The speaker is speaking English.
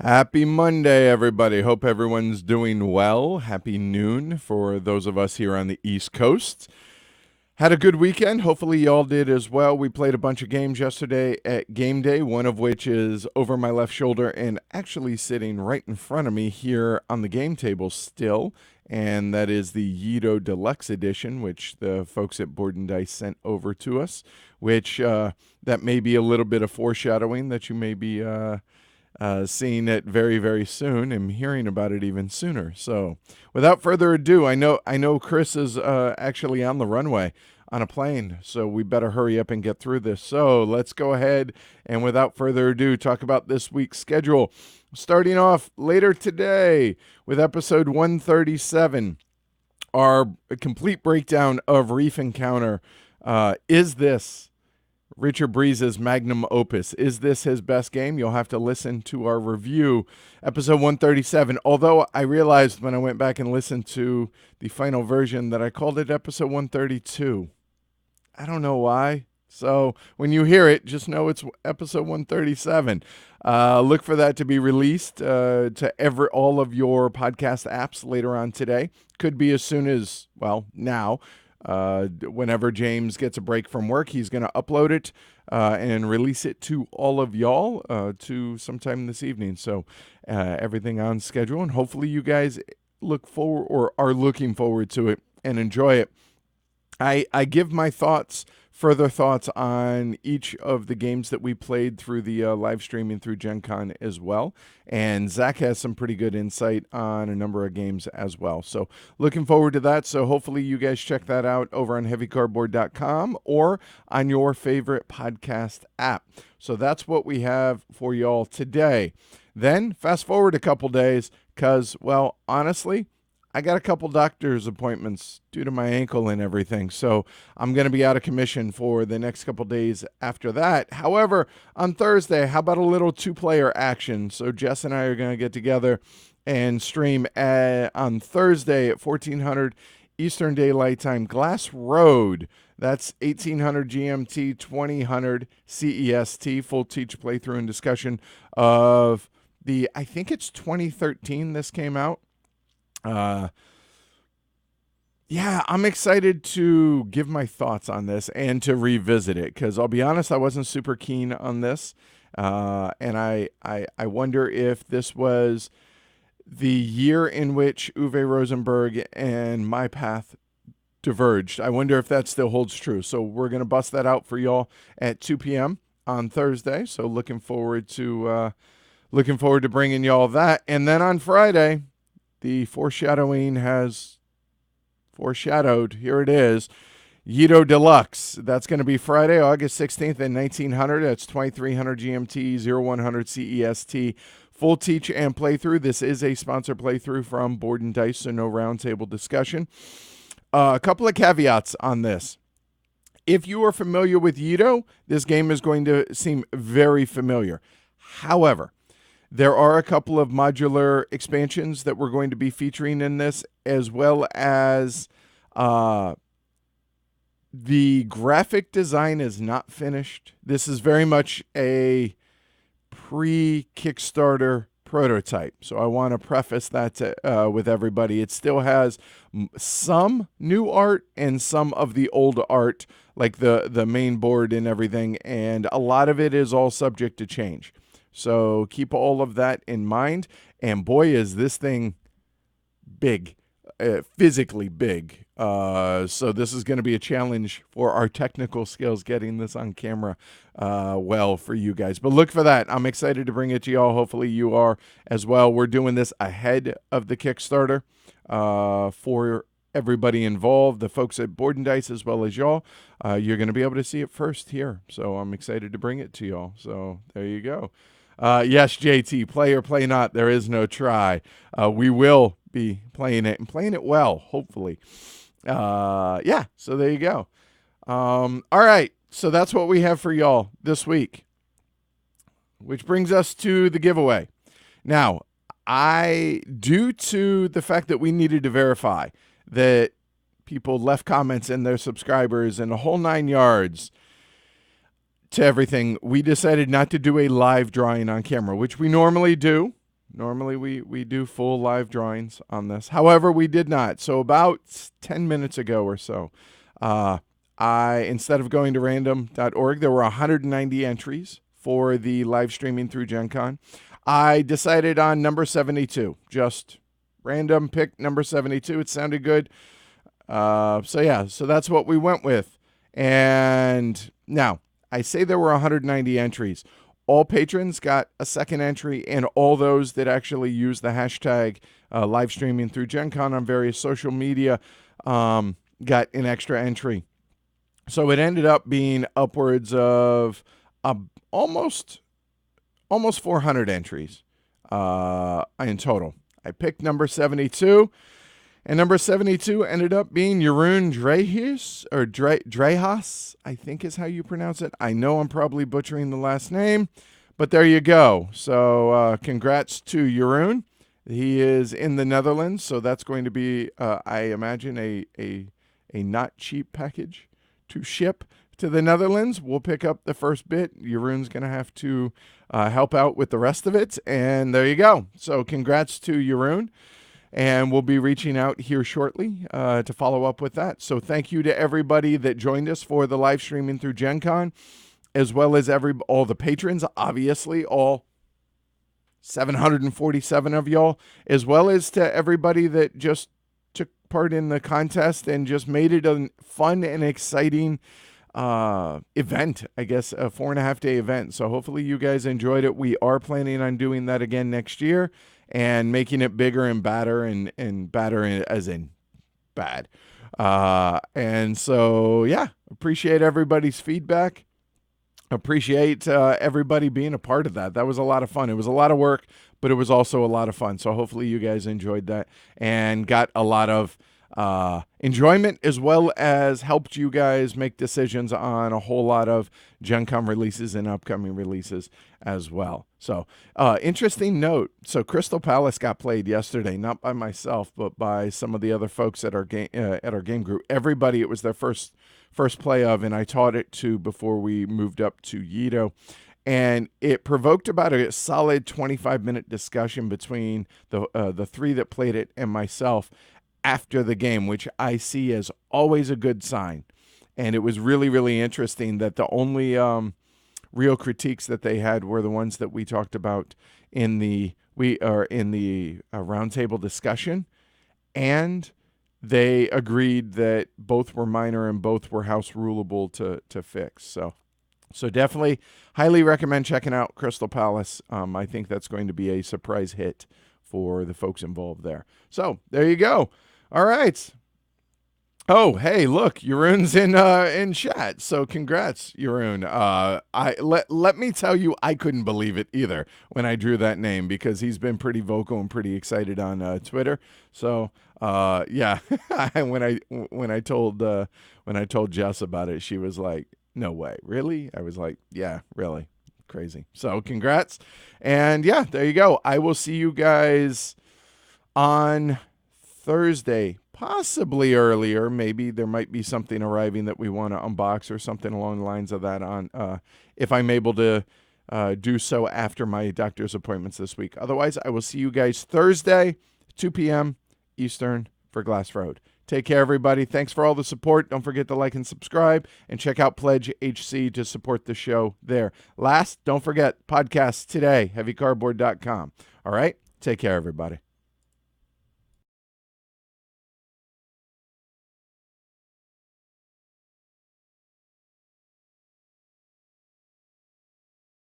Happy Monday, everybody. Hope everyone's doing well. Happy noon for those of us here on the East Coast. Had a good weekend. Hopefully, y'all did as well. We played a bunch of games yesterday at Game Day, one of which is over my left shoulder and actually sitting right in front of me here on the game table still. And that is the Leto Deluxe edition, which the folks at Board and Dice sent over to us, which that may be a little bit of foreshadowing that you may be seeing it very, very soon and hearing about it even sooner. So without further ado, I know Chris is actually on the runway on a plane, so we better hurry up and get through this. So let's go ahead and without further ado, talk about this week's schedule. Starting off later today with episode 137, our complete breakdown of Reef Encounter. Is this Richard Breeze's magnum opus? Is this his best game? You'll have to listen to our review, episode 137. Although I realized when I went back and listened to the final version that I called it episode 132. I don't know why. So when you hear it, just know it's episode 137. Look for that to be released to all of your podcast apps later on today. Could be as soon as, well, now. Whenever James gets a break from work, he's going to upload it and release it to all of y'all to sometime this evening. So everything on schedule, and hopefully you guys look forward or are looking forward to it and enjoy it. I give my further thoughts on each of the games that we played through the live streaming through Gen Con as well. And Zach has some pretty good insight on a number of games as well. So looking forward to that. So hopefully you guys check that out over on heavycardboard.com or on your favorite podcast app. So that's what we have for y'all today. Then fast forward a couple days because, well, honestly, I got a couple doctor's appointments due to my ankle and everything, so I'm going to be out of commission for the next couple days after that. However, on Thursday, how about a little two-player action? So Jess and I are going to get together and stream on Thursday at 1400 Eastern Daylight Time, Glass Road. That's 1800 GMT, 2000 CEST, full teach playthrough and discussion of I think it's 2013 this came out. Yeah, I'm excited to give my thoughts on this and to revisit it because I'll be honest, I wasn't super keen on this. And I wonder if this was the year in which Uwe Rosenberg and my path diverged. I wonder if that still holds true. So we're going to bust that out for y'all at 2 p.m. on Thursday. So looking forward to bringing y'all that. And then on Friday, the foreshadowing has foreshadowed. Here it is. Leto Deluxe. That's going to be Friday, August 16th at 1900. That's 2300 GMT, 0100 CEST. Full teach and playthrough. This is a sponsor playthrough from Board and Dice, so no roundtable discussion. A couple of caveats on this. If you are familiar with Leto, this game is going to seem very familiar. However, there are a couple of modular expansions that we're going to be featuring in this, as well as the graphic design is not finished. This is very much a pre-Kickstarter prototype. So I want to preface that with everybody. It still has some new art and some of the old art, like the main board and everything, and a lot of it is all subject to change. So keep all of that in mind. And boy, is this thing big, physically big. So this is going to be a challenge for our technical skills getting this on camera well for you guys. But look for that. I'm excited to bring it to y'all. Hopefully you are as well. We're doing this ahead of the Kickstarter for everybody involved, the folks at Board and Dice as well as y'all. You're going to be able to see it first here. So I'm excited to bring it to y'all. So there you go. Yes, JT, play or play not. There is no try. We will be playing it and playing it well, hopefully. Yeah, so there you go. All right, so that's what we have for y'all this week, which brings us to the giveaway. Now, due to the fact that we needed to verify that people left comments and their subscribers and the whole 9 yards, to everything, we decided not to do a live drawing on camera, which we normally do. Normally we do full live drawings on this. However, we did not. So about 10 minutes ago or so, instead of going to random.org, there were 190 entries for the live streaming through Gen Con. I decided on number 72. Just random pick number 72. It sounded good. So that's what we went with. And now, I say there were 190 entries. All patrons got a second entry, and all those that actually use the hashtag live streaming through Gen Con on various social media got an extra entry. So it ended up being upwards of almost 400 entries in total. I picked number 72, and number 72 ended up being Jeroen Dreyhus, I think is how you pronounce it. I know I'm probably butchering the last name, but there you go. So congrats to Jeroen. He is in the Netherlands, so that's going to be, I imagine, a not cheap package to ship to the Netherlands. We'll pick up the first bit. Jeroen's going to have to help out with the rest of it, and there you go. So congrats to Jeroen, and we'll be reaching out here shortly to follow up with that. So thank you to everybody that joined us for the live streaming through Gen Con, as well as all the patrons, obviously, all 747 of y'all, as well as to everybody that just took part in the contest and just made it a fun and exciting event, I guess, a 4.5-day event. So hopefully you guys enjoyed it. We are planning on doing that again next year and making it bigger and badder, and badder as in bad. And so, yeah, appreciate everybody's feedback. Appreciate everybody being a part of that. That was a lot of fun. It was a lot of work, but it was also a lot of fun. So hopefully you guys enjoyed that and got a lot of enjoyment, as well as helped you guys make decisions on a whole lot of Gen Con releases and upcoming releases as well. So interesting note. So Crystal Palace got played yesterday, not by myself, but by some of the other folks at our game group. Everybody, it was their first play of, and I taught it to before we moved up to Yedo. And it provoked about a solid 25-minute discussion between the three that played it and myself after the game, which I see as always a good sign. And it was really, really interesting that the only real critiques that they had were the ones that we talked about in the roundtable discussion, and they agreed that both were minor and both were house rulable to fix. So definitely highly recommend checking out Crystal Palace. I think that's going to be a surprise hit for the folks involved there. So there you go. All right. Oh, hey, look, Jeroen's in chat. So congrats, Jeroen. Let me tell you, I couldn't believe it either when I drew that name, because he's been pretty vocal and pretty excited on Twitter. So yeah, when I told Jess about it, she was like, "No way, really?" I was like, "Yeah, really, crazy." So congrats, and yeah, there you go. I will see you guys on Thursday. Possibly earlier. Maybe there might be something arriving that we want to unbox or something along the lines of that on if I'm able to do so after my doctor's appointments this week. Otherwise, I will see you guys Thursday, 2 p.m. Eastern for Glass Road. Take care, everybody. Thanks for all the support. Don't forget to like and subscribe, and check out Pledge HC to support the show there. Last, don't forget, podcasts today, heavycardboard.com. All right? Take care, everybody.